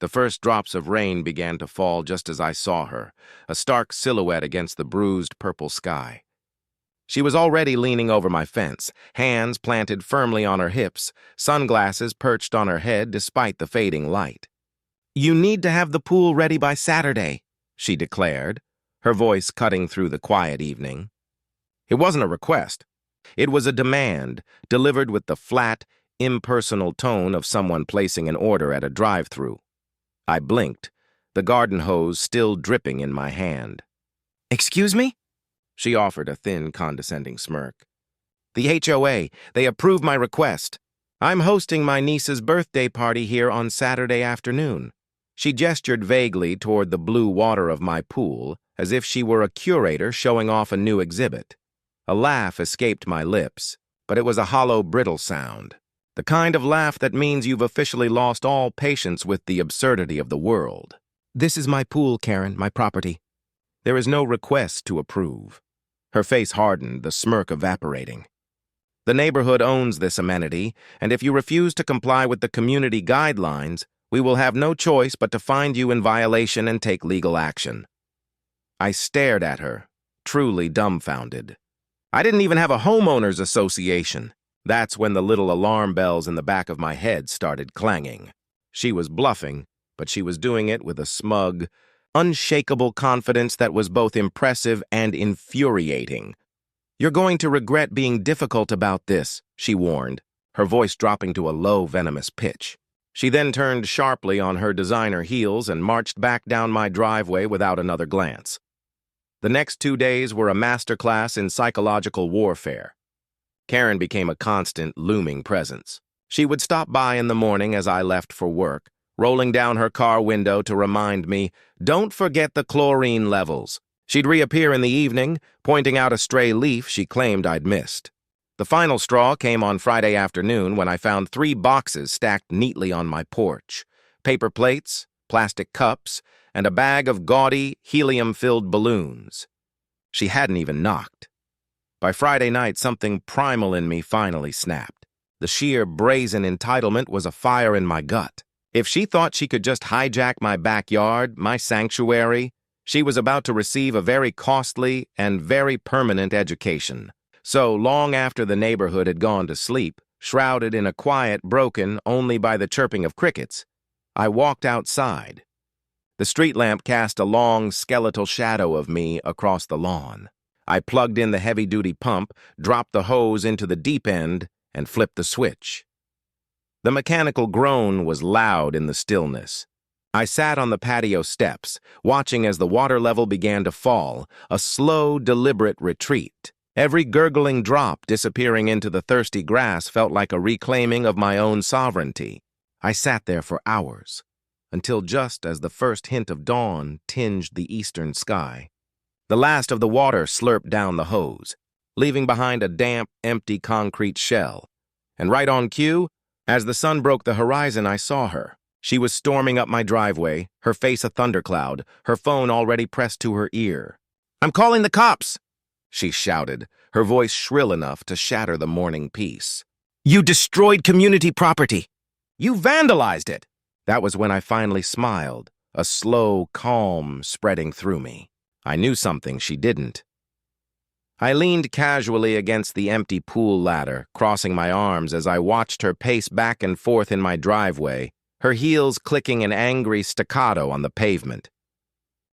The first drops of rain began to fall just as I saw her, a stark silhouette against the bruised purple sky. She was already leaning over my fence, hands planted firmly on her hips, sunglasses perched on her head despite the fading light. "You need to have the pool ready by Saturday," she declared, her voice cutting through the quiet evening. It wasn't a request. It was a demand, delivered with the flat, impersonal tone of someone placing an order at a drive-thru. I blinked, the garden hose still dripping in my hand. "Excuse me?" She offered a thin, condescending smirk. "The HOA, they approved my request. I'm hosting my niece's birthday party here on Saturday afternoon." She gestured vaguely toward the blue water of my pool, as if she were a curator showing off a new exhibit. A laugh escaped my lips, but it was a hollow, brittle sound. The kind of laugh that means you've officially lost all patience with the absurdity of the world. "This is my pool, Karen, my property. There is no request to approve." Her face hardened, the smirk evaporating. "The neighborhood owns this amenity, and if you refuse to comply with the community guidelines, we will have no choice but to find you in violation and take legal action." I stared at her, truly dumbfounded. I didn't even have a homeowners association. That's when the little alarm bells in the back of my head started clanging. She was bluffing, but she was doing it with a smug, unshakable confidence that was both impressive and infuriating. "You're going to regret being difficult about this," she warned, her voice dropping to a low, venomous pitch. She then turned sharply on her designer heels and marched back down my driveway without another glance. The next 2 days were a masterclass in psychological warfare. Karen became a constant, looming presence. She would stop by in the morning as I left for work, rolling down her car window to remind me, "Don't forget the chlorine levels." She'd reappear in the evening, pointing out a stray leaf she claimed I'd missed. The final straw came on Friday afternoon when I found 3 boxes stacked neatly on my porch: paper plates, plastic cups, and a bag of gaudy, helium-filled balloons. She hadn't even knocked. By Friday night, something primal in me finally snapped. The sheer brazen entitlement was a fire in my gut. If she thought she could just hijack my backyard, my sanctuary, she was about to receive a very costly and very permanent education. So, long after the neighborhood had gone to sleep, shrouded in a quiet broken only by the chirping of crickets, I walked outside. The street lamp cast a long, skeletal shadow of me across the lawn. I plugged in the heavy-duty pump, dropped the hose into the deep end, and flipped the switch. The mechanical groan was loud in the stillness. I sat on the patio steps, watching as the water level began to fall, a slow, deliberate retreat. Every gurgling drop disappearing into the thirsty grass felt like a reclaiming of my own sovereignty. I sat there for hours, until just as the first hint of dawn tinged the eastern sky. The last of the water slurped down the hose, leaving behind a damp, empty concrete shell. And right on cue, as the sun broke the horizon, I saw her. She was storming up my driveway, her face a thundercloud, her phone already pressed to her ear. "I'm calling the cops!" she shouted, her voice shrill enough to shatter the morning peace. "You destroyed community property! You vandalized it!" That was when I finally smiled, a slow calm spreading through me. I knew something she didn't. I leaned casually against the empty pool ladder, crossing my arms as I watched her pace back and forth in my driveway, her heels clicking an angry staccato on the pavement.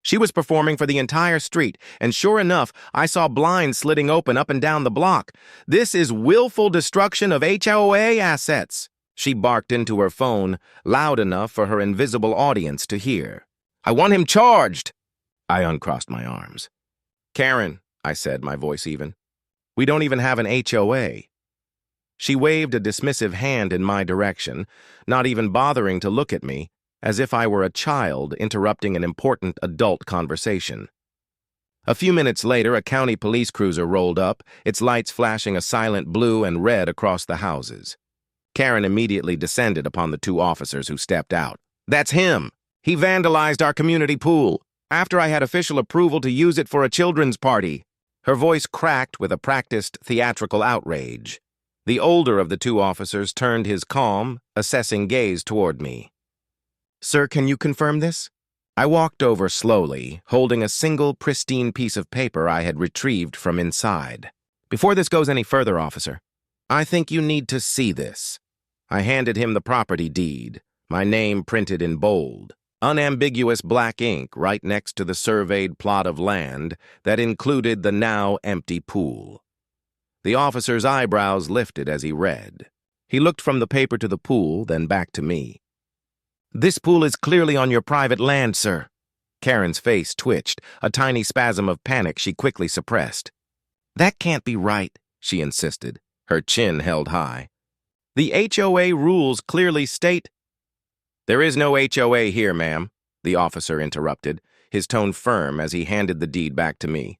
She was performing for the entire street, and sure enough, I saw blinds slitting open up and down the block. "This is willful destruction of HOA assets," she barked into her phone, loud enough for her invisible audience to hear. "I want him charged!" I uncrossed my arms. "Karen," I said, my voice even, "we don't even have an HOA." She waved a dismissive hand in my direction, not even bothering to look at me, as if I were a child interrupting an important adult conversation. A few minutes later, a county police cruiser rolled up, its lights flashing a silent blue and red across the houses. Karen immediately descended upon the 2 officers who stepped out. "That's him! He vandalized our community pool, after I had official approval to use it for a children's party." Her voice cracked with a practiced theatrical outrage. The older of the 2 officers turned his calm, assessing gaze toward me. Sir, can you confirm this? I walked over slowly, holding a single pristine piece of paper I had retrieved from inside. Before this goes any further, officer, I think you need to see this. I handed him the property deed, my name printed in bold, unambiguous black ink right next to the surveyed plot of land that included the now empty pool. The officer's eyebrows lifted as he read. He looked from the paper to the pool, then back to me. This pool is clearly on your private land, sir. Karen's face twitched, a tiny spasm of panic she quickly suppressed. That can't be right, she insisted, her chin held high. The HOA rules clearly state— There is no HOA here, ma'am, the officer interrupted, his tone firm as he handed the deed back to me.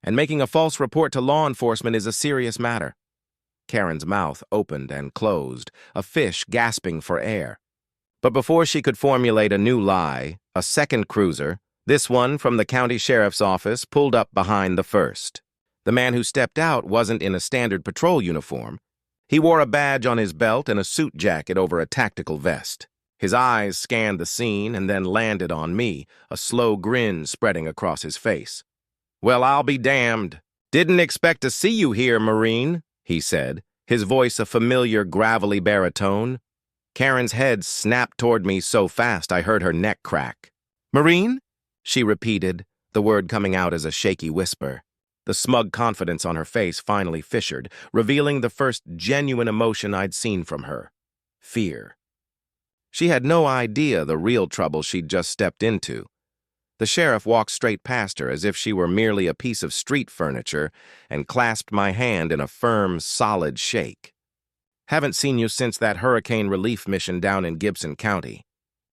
And making a false report to law enforcement is a serious matter. Karen's mouth opened and closed, a fish gasping for air. But before she could formulate a new lie, a second cruiser, this one from the county sheriff's office, pulled up behind the first. The man who stepped out wasn't in a standard patrol uniform. He wore a badge on his belt and a suit jacket over a tactical vest. His eyes scanned the scene and then landed on me, a slow grin spreading across his face. Well, I'll be damned. Didn't expect to see you here, Marine, he said, his voice a familiar gravelly baritone. Karen's head snapped toward me so fast I heard her neck crack. Marine? She repeated, the word coming out as a shaky whisper. The smug confidence on her face finally fissured, revealing the first genuine emotion I'd seen from her. Fear. She had no idea the real trouble she'd just stepped into. The sheriff walked straight past her as if she were merely a piece of street furniture and clasped my hand in a firm, solid shake. Haven't seen you since that hurricane relief mission down in Gibson County.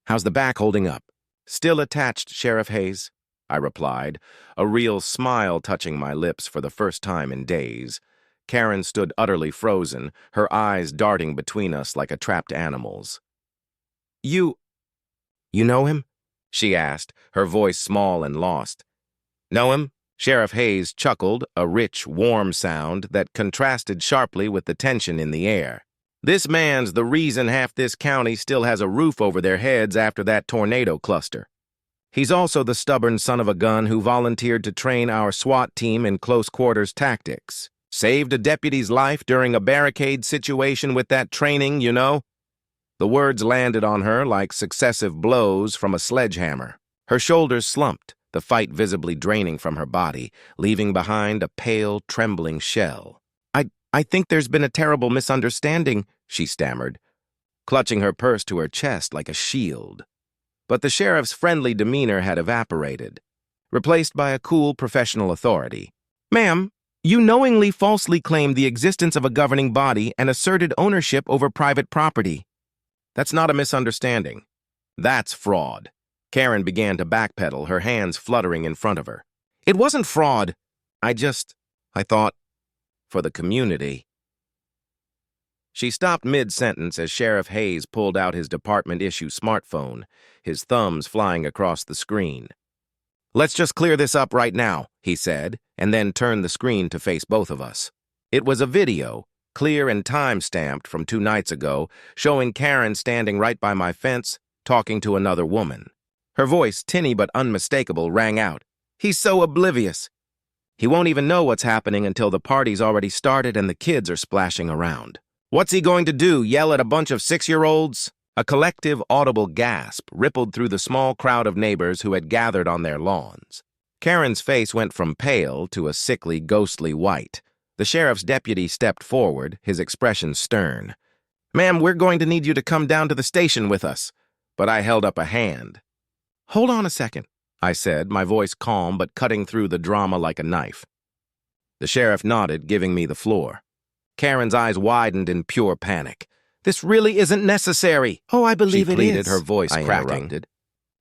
How's the back holding up? Still attached, Sheriff Hayes, I replied, a real smile touching my lips for the first time in days. Karen stood utterly frozen, her eyes darting between us like a trapped animal's. You know him? She asked, her voice small and lost. Know him? Sheriff Hayes chuckled, a rich, warm sound that contrasted sharply with the tension in the air. This man's the reason half this county still has a roof over their heads after that tornado cluster. He's also the stubborn son of a gun who volunteered to train our SWAT team in close-quarters tactics. Saved a deputy's life during a barricade situation with that training, you know? The words landed on her like successive blows from a sledgehammer. Her shoulders slumped, the fight visibly draining from her body, leaving behind a pale, trembling shell. I think there's been a terrible misunderstanding, she stammered, clutching her purse to her chest like a shield. But the sheriff's friendly demeanor had evaporated, replaced by a cool professional authority. Ma'am, you knowingly falsely claimed the existence of a governing body and asserted ownership over private property. That's not a misunderstanding. That's fraud. Karen began to backpedal, her hands fluttering in front of her. It wasn't fraud. I thought, for the community. She stopped mid-sentence as Sheriff Hayes pulled out his department-issue smartphone, his thumbs flying across the screen. Let's just clear this up right now, he said, and then turned the screen to face both of us. It was a video, clear and time-stamped from 2 nights ago, showing Karen standing right by my fence, talking to another woman. Her voice, tinny but unmistakable, rang out. He's so oblivious. He won't even know what's happening until the party's already started and the kids are splashing around. What's he going to do, yell at a bunch of 6-year-olds? A collective audible gasp rippled through the small crowd of neighbors who had gathered on their lawns. Karen's face went from pale to a sickly, ghostly white. The sheriff's deputy stepped forward, his expression stern. Ma'am, we're going to need you to come down to the station with us. But I held up a hand. Hold on a second, I said, my voice calm but cutting through the drama like a knife. The sheriff nodded, giving me the floor. Karen's eyes widened in pure panic. This really isn't necessary. Oh, I believe it is, she pleaded, her voice cracking.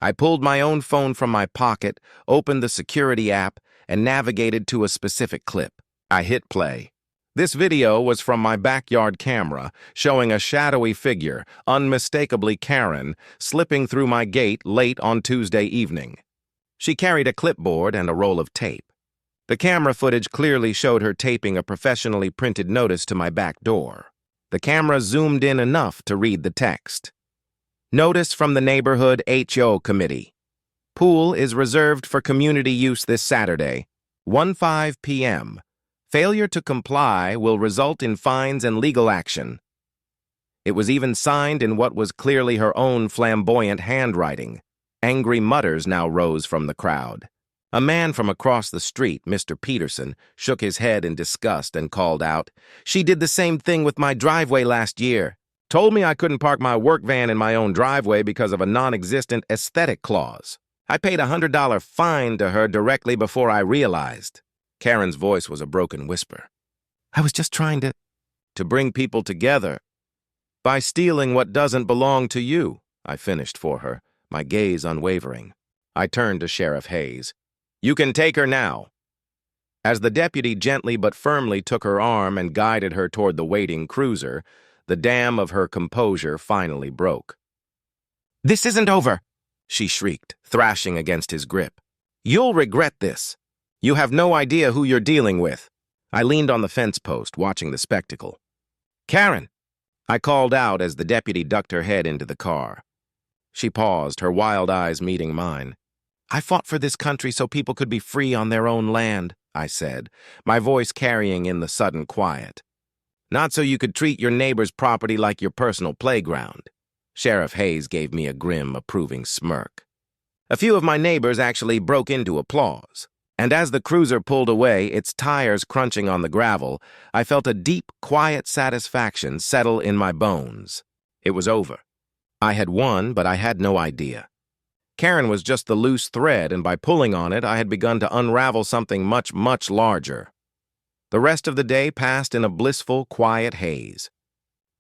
I pulled my own phone from my pocket, opened the security app, and navigated to a specific clip. I hit play. This video was from my backyard camera, showing a shadowy figure, unmistakably Karen, slipping through my gate late on Tuesday evening. She carried a clipboard and a roll of tape. The camera footage clearly showed her taping a professionally printed notice to my back door. The camera zoomed in enough to read the text. Notice from the neighborhood HOA committee. Pool is reserved for community use this Saturday, 1:05 p.m. Failure to comply will result in fines and legal action. It was even signed in what was clearly her own flamboyant handwriting. Angry mutters now rose from the crowd. A man from across the street, Mr. Peterson, shook his head in disgust and called out, "She did the same thing with my driveway last year. Told me I couldn't park my work van in my own driveway because of a non-existent aesthetic clause. I paid a $100 fine to her directly before I realized." Karen's voice was a broken whisper. "I was just trying to bring people together by stealing what doesn't belong to you," I finished for her, my gaze unwavering. I turned to Sheriff Hayes. "You can take her now." As the deputy gently but firmly took her arm and guided her toward the waiting cruiser, the dam of her composure finally broke. "This isn't over," she shrieked, thrashing against his grip. "You'll regret this. You have no idea who you're dealing with." I leaned on the fence post, watching the spectacle. "Karen!" I called out as the deputy ducked her head into the car. She paused, her wild eyes meeting mine. "I fought for this country so people could be free on their own land," I said, my voice carrying in the sudden quiet. "Not so you could treat your neighbor's property like your personal playground." Sheriff Hayes gave me a grim, approving smirk. "A few of my neighbors actually broke into applause. And as the cruiser pulled away, its tires crunching on the gravel, I felt a deep, quiet satisfaction settle in my bones. It was over. I had won, but I had no idea. Karen was just the loose thread, and by pulling on it, I had begun to unravel something much, much larger. The rest of the day passed in a blissful, quiet haze.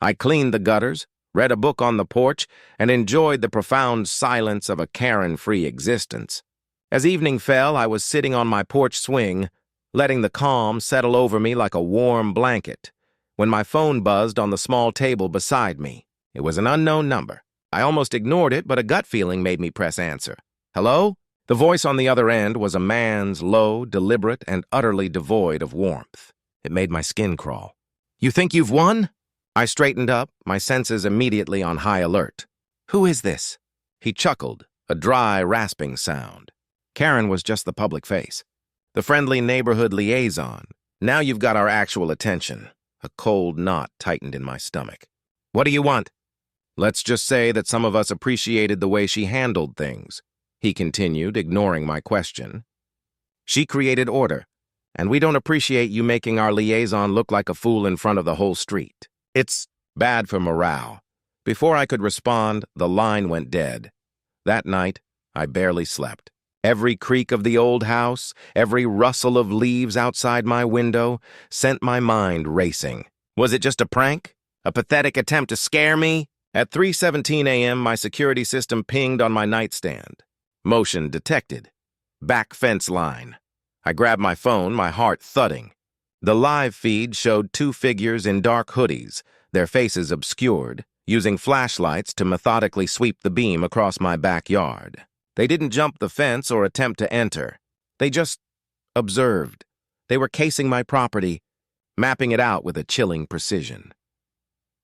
I cleaned the gutters, read a book on the porch, and enjoyed the profound silence of a Karen-free existence. As evening fell, I was sitting on my porch swing, letting the calm settle over me like a warm blanket, when my phone buzzed on the small table beside me. It was an unknown number. I almost ignored it, but a gut feeling made me press answer. "Hello?" The voice on the other end was a man's, low, deliberate, and utterly devoid of warmth. It made my skin crawl. "You think you've won?" I straightened up, my senses immediately on high alert. "Who is this?" He chuckled, a dry, rasping sound. Karen was just the public face. The friendly neighborhood liaison. "Now you've got our actual attention." A cold knot tightened in my stomach. "What do you want?" "Let's just say that some of us appreciated the way she handled things," he continued, ignoring my question. "She created order, and we don't appreciate you making our liaison look like a fool in front of the whole street. It's bad for morale." Before I could respond, the line went dead. That night, I barely slept. Every creak of the old house, every rustle of leaves outside my window, sent my mind racing. Was it just a prank? A pathetic attempt to scare me? At 3:17 a.m., my security system pinged on my nightstand. Motion detected. Back fence line. I grabbed my phone, my heart thudding. The live feed showed two figures in dark hoodies, their faces obscured, using flashlights to methodically sweep the beam across my backyard. They didn't jump the fence or attempt to enter. They just observed. They were casing my property, mapping it out with a chilling precision.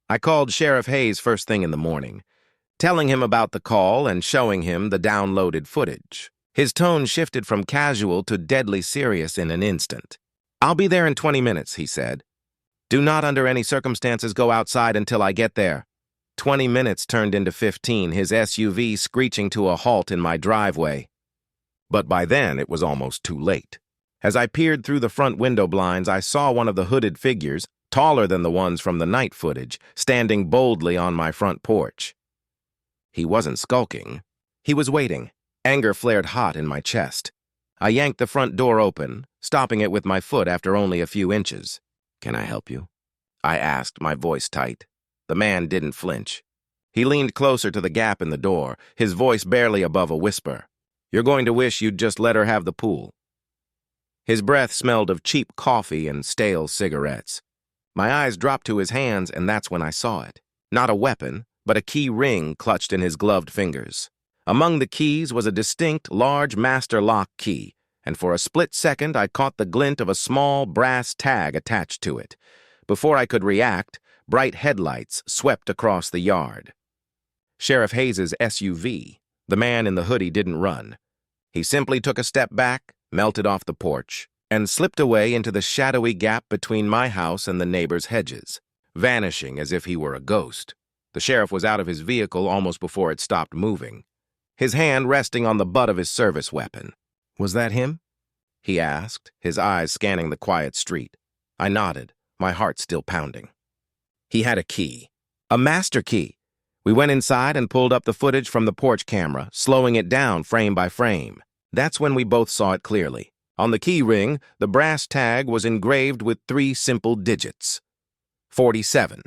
I called Sheriff Hayes first thing in the morning, telling him about the call and showing him the downloaded footage. His tone shifted from casual to deadly serious in an instant. "I'll be there in 20 minutes, he said. "Do not under any circumstances go outside until I get there." 20 minutes turned into 15, his SUV screeching to a halt in my driveway. But by then, it was almost too late. As I peered through the front window blinds, I saw one of the hooded figures, taller than the ones from the night footage, standing boldly on my front porch. He wasn't skulking. He was waiting. Anger flared hot in my chest. I yanked the front door open, stopping it with my foot after only a few inches. "Can I help you?" I asked, my voice tight. The man didn't flinch. He leaned closer to the gap in the door, his voice barely above a whisper. "You're going to wish you'd just let her have the pool." His breath smelled of cheap coffee and stale cigarettes. My eyes dropped to his hands, and that's when I saw it. Not a weapon, but a key ring clutched in his gloved fingers. Among the keys was a distinct, large master lock key, and for a split second I caught the glint of a small brass tag attached to it. Before I could react, bright headlights swept across the yard. Sheriff Hayes's SUV. The man in the hoodie didn't run. He simply took a step back, melted off the porch, and slipped away into the shadowy gap between my house and the neighbor's hedges, vanishing as if he were a ghost. The sheriff was out of his vehicle almost before it stopped moving, his hand resting on the butt of his service weapon. "Was that him?" he asked, his eyes scanning the quiet street. I nodded, my heart still pounding. He had a key. A master key. We went inside and pulled up the footage from the porch camera, slowing it down frame by frame. That's when we both saw it clearly. On the key ring, the brass tag was engraved with 3 simple digits. 47.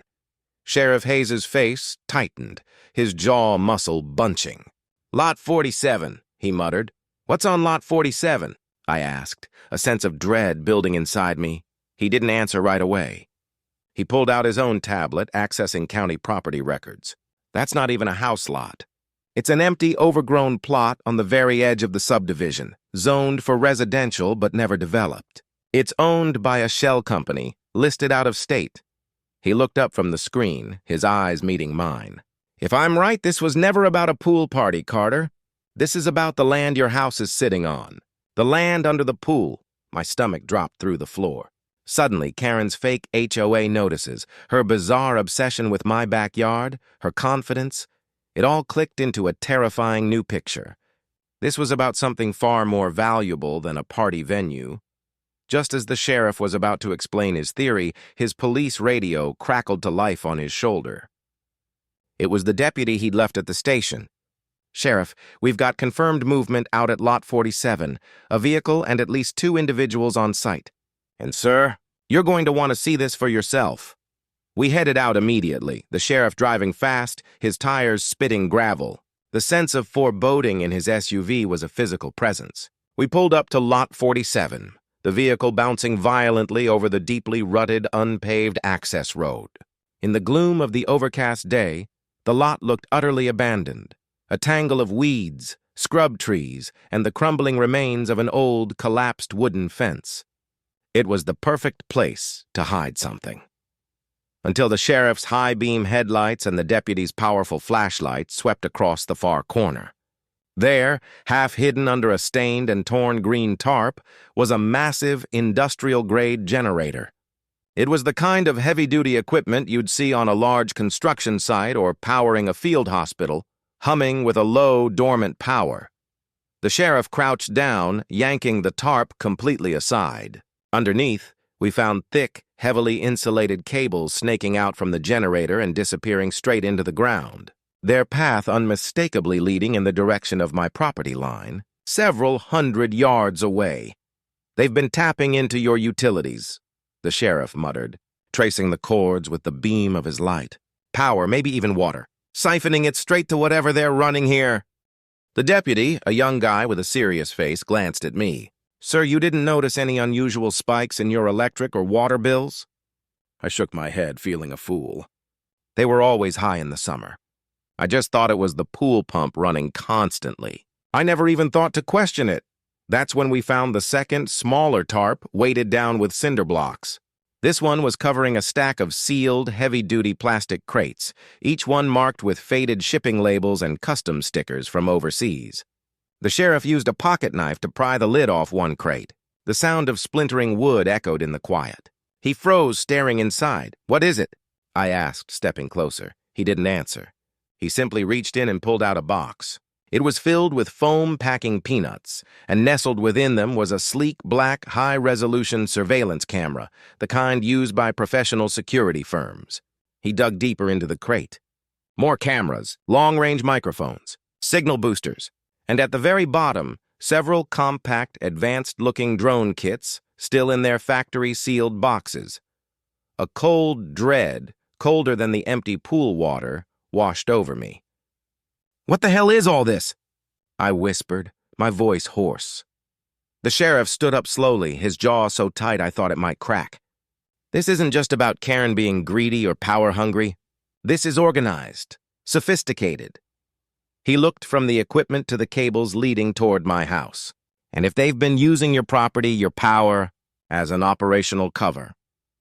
Sheriff Hayes's face tightened, his jaw muscle bunching. "Lot 47, he muttered. "What's on lot 47? I asked, a sense of dread building inside me. He didn't answer right away. He pulled out his own tablet, accessing county property records. "That's not even a house lot. It's an empty, overgrown plot on the very edge of the subdivision, zoned for residential but never developed. It's owned by a shell company, listed out of state." He looked up from the screen, his eyes meeting mine. "If I'm right, this was never about a pool party, Carter. This is about the land your house is sitting on. The land under the pool." My stomach dropped through the floor. Suddenly, Karen's fake HOA notices, her bizarre obsession with my backyard, her confidence, it all clicked into a terrifying new picture. This was about something far more valuable than a party venue. Just as the sheriff was about to explain his theory, his police radio crackled to life on his shoulder. It was the deputy he'd left at the station. "Sheriff, we've got confirmed movement out at lot 47, a vehicle and at least 2 individuals on site. And sir, you're going to want to see this for yourself." We headed out immediately, the sheriff driving fast, his tires spitting gravel. The sense of foreboding in his SUV was a physical presence. We pulled up to lot 47, the vehicle bouncing violently over the deeply rutted, unpaved access road. In the gloom of the overcast day, the lot looked utterly abandoned, a tangle of weeds, scrub trees, and the crumbling remains of an old, collapsed wooden fence. It was the perfect place to hide something. Until the sheriff's high-beam headlights and the deputy's powerful flashlight swept across the far corner. There, half hidden under a stained and torn green tarp, was a massive industrial-grade generator. It was the kind of heavy-duty equipment you'd see on a large construction site or powering a field hospital, humming with a low, dormant power. The sheriff crouched down, yanking the tarp completely aside. Underneath, we found thick, heavily insulated cables snaking out from the generator and disappearing straight into the ground, their path unmistakably leading in the direction of my property line, several hundred yards away. "They've been tapping into your utilities," the sheriff muttered, tracing the cords with the beam of his light. "Power, maybe even water, siphoning it straight to whatever they're running here." The deputy, a young guy with a serious face, glanced at me. "Sir, you didn't notice any unusual spikes in your electric or water bills?" I shook my head, feeling a fool. They were always high in the summer. I just thought it was the pool pump running constantly. I never even thought to question it. That's when we found the second, smaller tarp weighted down with cinder blocks. This one was covering a stack of sealed, heavy-duty plastic crates, each one marked with faded shipping labels and custom stickers from overseas. The sheriff used a pocket knife to pry the lid off one crate. The sound of splintering wood echoed in the quiet. He froze, staring inside. "What is it?" I asked, stepping closer. He didn't answer. He simply reached in and pulled out a box. It was filled with foam-packing peanuts, and nestled within them was a sleek, black, high-resolution surveillance camera, the kind used by professional security firms. He dug deeper into the crate. More cameras, long-range microphones, signal boosters, and at the very bottom, several compact, advanced-looking drone kits, still in their factory-sealed boxes. A cold dread, colder than the empty pool water, washed over me. "What the hell is all this?" I whispered, my voice hoarse. The sheriff stood up slowly, his jaw so tight I thought it might crack. "This isn't just about Karen being greedy or power-hungry. This is organized, sophisticated." He looked from the equipment to the cables leading toward my house. "And if they've been using your property, your power, as an operational cover."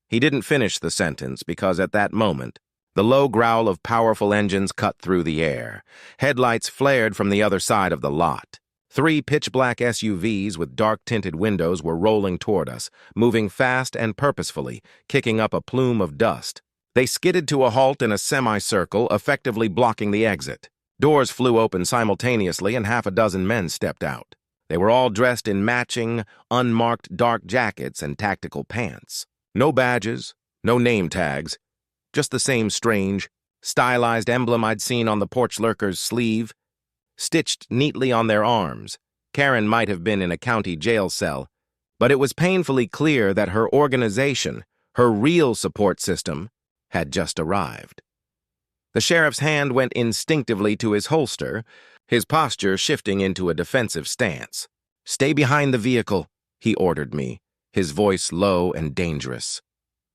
He didn't finish the sentence because at that moment, The low growl of powerful engines cut through the air. Headlights flared from the other side of the lot. 3 pitch-black SUVs with dark-tinted windows were rolling toward us, moving fast and purposefully, kicking up a plume of dust. They skidded to a halt in a semicircle, effectively blocking the exit. Doors flew open simultaneously and half a dozen men stepped out. They were all dressed in matching, unmarked dark jackets and tactical pants. No badges, no name tags, just the same strange, stylized emblem I'd seen on the porch lurker's sleeve, stitched neatly on their arms. Karen might have been in a county jail cell, but it was painfully clear that her organization, her real support system, had just arrived. The sheriff's hand went instinctively to his holster, his posture shifting into a defensive stance. "Stay behind the vehicle," he ordered me, his voice low and dangerous.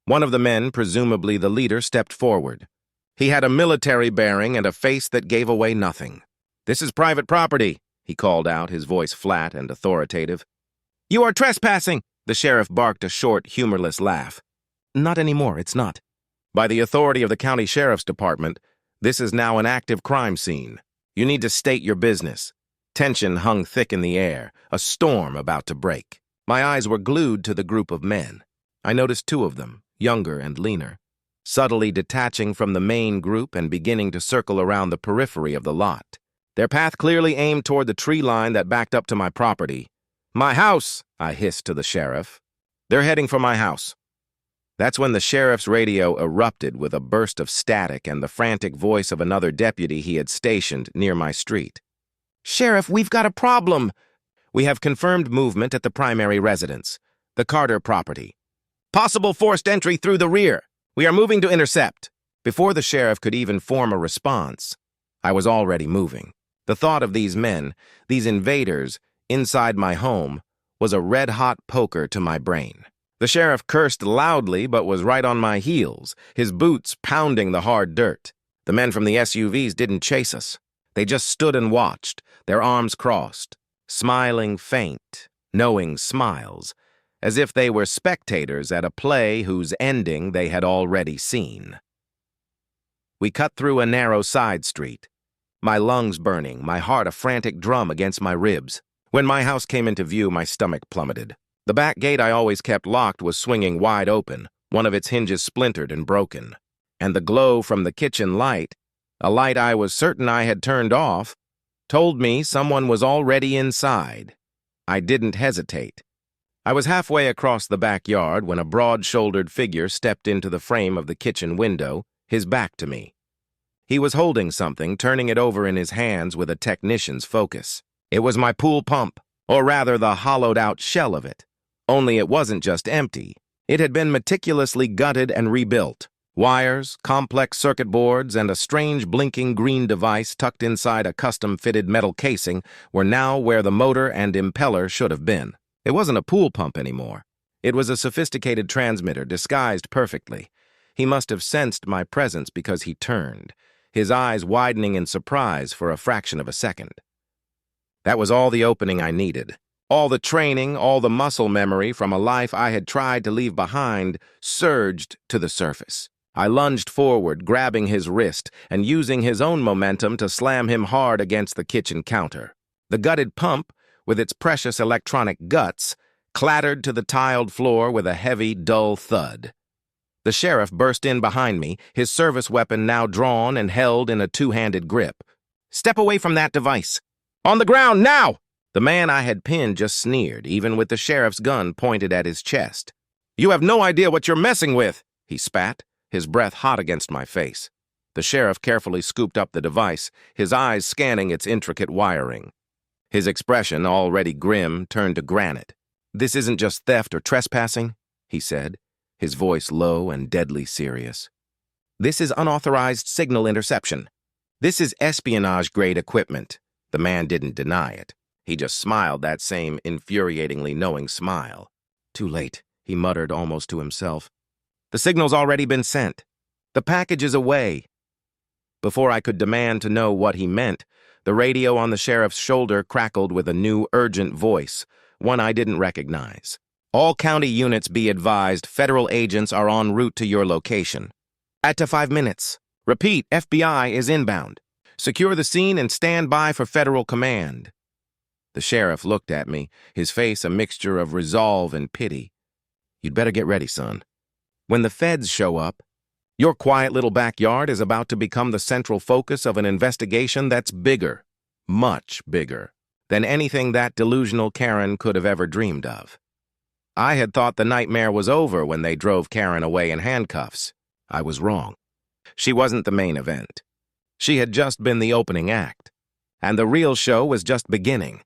One of the men, presumably the leader, stepped forward. He had a military bearing and a face that gave away nothing. "This is private property," he called out, his voice flat and authoritative. "You are trespassing!" The sheriff barked a short, humorless laugh. "Not anymore, it's not. By the authority of the county sheriff's department, this is now an active crime scene. You need to state your business." Tension hung thick in the air, a storm about to break. My eyes were glued to the group of men. I noticed 2 of them, younger and leaner, subtly detaching from the main group and beginning to circle around the periphery of the lot. Their path clearly aimed toward the tree line that backed up to my property. "My house!" I hissed to the sheriff. "They're heading for my house." That's when the sheriff's radio erupted with a burst of static and the frantic voice of another deputy he had stationed near my street. "Sheriff, we've got a problem." "We have confirmed movement at the primary residence, the Carter property. Possible forced entry through the rear. We are moving to intercept." Before the sheriff could even form a response, I was already moving. The thought of these men, these invaders, inside my home, was a red-hot poker to my brain. The sheriff cursed loudly but was right on my heels, his boots pounding the hard dirt. The men from the SUVs didn't chase us. They just stood and watched, their arms crossed, smiling faint, knowing smiles, as if they were spectators at a play whose ending they had already seen. We cut through a narrow side street, my lungs burning, my heart a frantic drum against my ribs. When my house came into view, my stomach plummeted. The back gate I always kept locked was swinging wide open, one of its hinges splintered and broken. And the glow from the kitchen light, a light I was certain I had turned off, told me someone was already inside. I didn't hesitate. I was halfway across the backyard when a broad-shouldered figure stepped into the frame of the kitchen window, his back to me. He was holding something, turning it over in his hands with a technician's focus. It was my pool pump, or rather the hollowed-out shell of it. Only it wasn't just empty. It had been meticulously gutted and rebuilt. Wires, complex circuit boards, and a strange blinking green device tucked inside a custom-fitted metal casing were now where the motor and impeller should have been. It wasn't a pool pump anymore. It was a sophisticated transmitter disguised perfectly. He must have sensed my presence because he turned, his eyes widening in surprise for a fraction of a second. That was all the opening I needed. All the training, all the muscle memory from a life I had tried to leave behind surged to the surface. I lunged forward, grabbing his wrist and using his own momentum to slam him hard against the kitchen counter. The gutted pump, with its precious electronic guts, clattered to the tiled floor with a heavy, dull thud. The sheriff burst in behind me, his service weapon now drawn and held in a two-handed grip. "Step away from that device. On the ground, now!" The man I had pinned just sneered, even with the sheriff's gun pointed at his chest. "You have no idea what you're messing with," he spat, his breath hot against my face. The sheriff carefully scooped up the device, his eyes scanning its intricate wiring. His expression, already grim, turned to granite. "This isn't just theft or trespassing," he said, his voice low and deadly serious. "This is unauthorized signal interception. This is espionage-grade equipment." The man didn't deny it. He just smiled that same infuriatingly knowing smile. "Too late," he muttered almost to himself. "The signal's already been sent. The package is away." Before I could demand to know what he meant, the radio on the sheriff's shoulder crackled with a new, urgent voice, one I didn't recognize. "All county units be advised, federal agents are en route to your location. At to 5 minutes." Repeat, FBI is inbound. Secure the scene and stand by for federal command. The sheriff looked at me, his face a mixture of resolve and pity. You'd better get ready, son. When the feds show up, your quiet little backyard is about to become the central focus of an investigation that's bigger, much bigger, than anything that delusional Karen could have ever dreamed of. I had thought the nightmare was over when they drove Karen away in handcuffs. I was wrong. She wasn't the main event. She had just been the opening act, and the real show was just beginning.